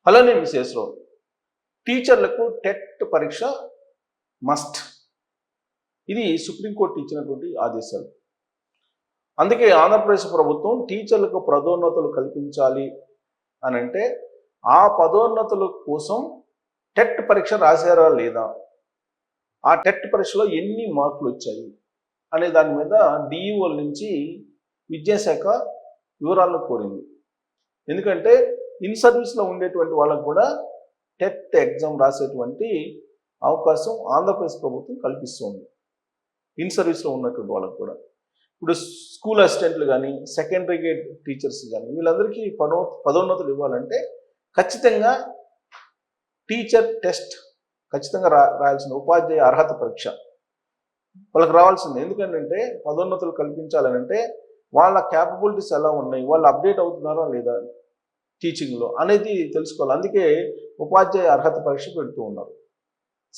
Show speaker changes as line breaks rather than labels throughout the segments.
అలానే విశేషరావు టీచర్లకు టెట్ పరీక్ష మస్ట్. ఇది సుప్రీంకోర్టు ఇచ్చినటువంటి ఆదేశాలు. అందుకే ఆంధ్రప్రదేశ్ ప్రభుత్వం టీచర్లకు పదోన్నతులు కల్పించాలి అని అంటే ఆ పదోన్నతుల కోసం టెట్ పరీక్ష రాశారా లేదా, ఆ టెట్ పరీక్షలో ఎన్ని మార్కులు వచ్చాయి అనే దాని మీద డిఈఓల నుంచి విద్యాశాఖ వివరాలను కోరింది. ఎందుకంటే ఇన్ సర్వీస్లో ఉండేటువంటి వాళ్ళకు కూడా టెట్ ఎగ్జామ్ రాసేటువంటి అవకాశం ఆంధ్రప్రదేశ్ ప్రభుత్వం కల్పిస్తుంది. ఇన్ సర్వీస్లో ఉన్నటువంటి వాళ్ళకు కూడా. ఇప్పుడు స్కూల్ అసిస్టెంట్లు కానీ, సెకండరీ గ్రేడ్ టీచర్స్ కానీ వీళ్ళందరికీ పదోన్నతులు ఇవ్వాలంటే ఖచ్చితంగా టీచర్ టెస్ట్ ఖచ్చితంగా రాయాల్సిన ఉపాధ్యాయ అర్హత పరీక్ష వాళ్ళకి రావాల్సిందే. ఎందుకంటే పదోన్నతులు కల్పించాలనంటే వాళ్ళ క్యాపబిలిటీస్ ఎలా ఉన్నాయి, వాళ్ళు అప్డేట్ అవుతున్నారా లేదా టీచింగ్లో అనేది తెలుసుకోవాలి. అందుకే ఉపాధ్యాయ అర్హత పరీక్ష పెడుతూ ఉన్నారు.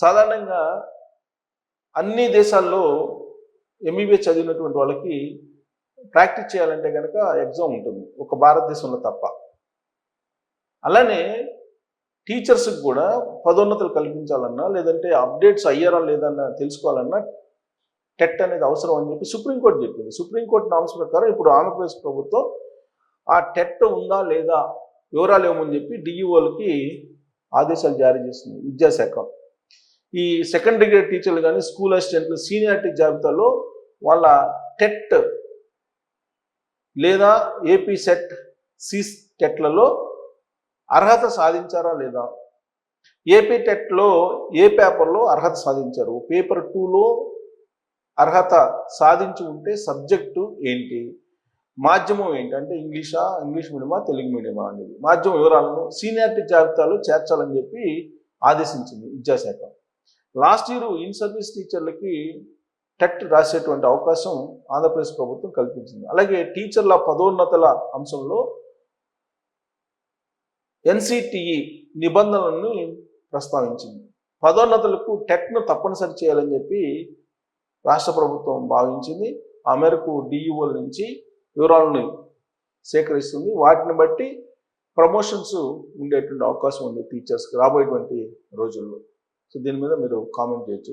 సాధారణంగా అన్ని దేశాల్లో ఎంబీబీఎస్ చదివినటువంటి వాళ్ళకి ప్రాక్టీస్ చేయాలంటే కనుక ఎగ్జామ్ ఉంటుంది, ఒక భారతదేశంలో తప్ప. అలానే టీచర్స్కి కూడా పదోన్నతులు కల్పించాలన్నా లేదంటే అప్డేట్స్ అయ్యారా లేదన్నా తెలుసుకోవాలన్నా టెట్ అనేది అవసరం అని చెప్పి సుప్రీంకోర్టు చెప్పింది. సుప్రీంకోర్టు నామ్స్ ప్రకారం ఇప్పుడు ఆంధ్రప్రదేశ్ ప్రభుత్వం ఆ టెట్ ఉందా లేదా వివరాలు ఇవ్వమని చెప్పి డిఈఓలకి ఆదేశాలు జారీ చేసింది విద్యాశాఖ. ఈ సెకండరీ గ్రేడ్ టీచర్లు కానీ, స్కూల్ అసిస్టెంట్లు సీనియారిటీ జాబితాలో వాళ్ళ టెట్ లేదా ఏపీ సెట్, సీస్ టెట్లలో అర్హత సాధించారా లేదా, ఏపీ టెట్లో ఏ పేపర్లో అర్హత సాధించారు, పేపర్ 2లో అర్హత సాధించి ఉంటే సబ్జెక్టు ఏంటి, మాధ్యమం ఏంటి, అంటే ఇంగ్లీష్ మీడియమా తెలుగు మీడియమా అనేది మాధ్యమం వివరాలను సీనియారిటీ జాబితాలో చేర్చాలని చెప్పి ఆదేశించింది విద్యాశాఖ. లాస్ట్ ఇయర్ ఇన్ సర్వీస్ టీచర్లకి టెట్ రాసేటువంటి అవకాశం ఆంధ్రప్రదేశ్ ప్రభుత్వం కల్పించింది. అలాగే టీచర్ల పదోన్నతుల అంశంలో ఎన్సిటిఈ నిబంధనలను ప్రస్తావించింది. పదోన్నతులకు టెట్ను తప్పనిసరి చేయాలని చెప్పి రాష్ట్ర ప్రభుత్వం భావించింది. ఆ మేరకు డిఈఓల నుంచి వివరాలను సేకరిస్తుంది. వాటిని బట్టి ప్రమోషన్స్ ఉండేటువంటి అవకాశం ఉంది టీచర్స్కి రాబోయేటువంటి రోజుల్లో. సో దీని మీద మీరు కామెంట్ చేయొచ్చు.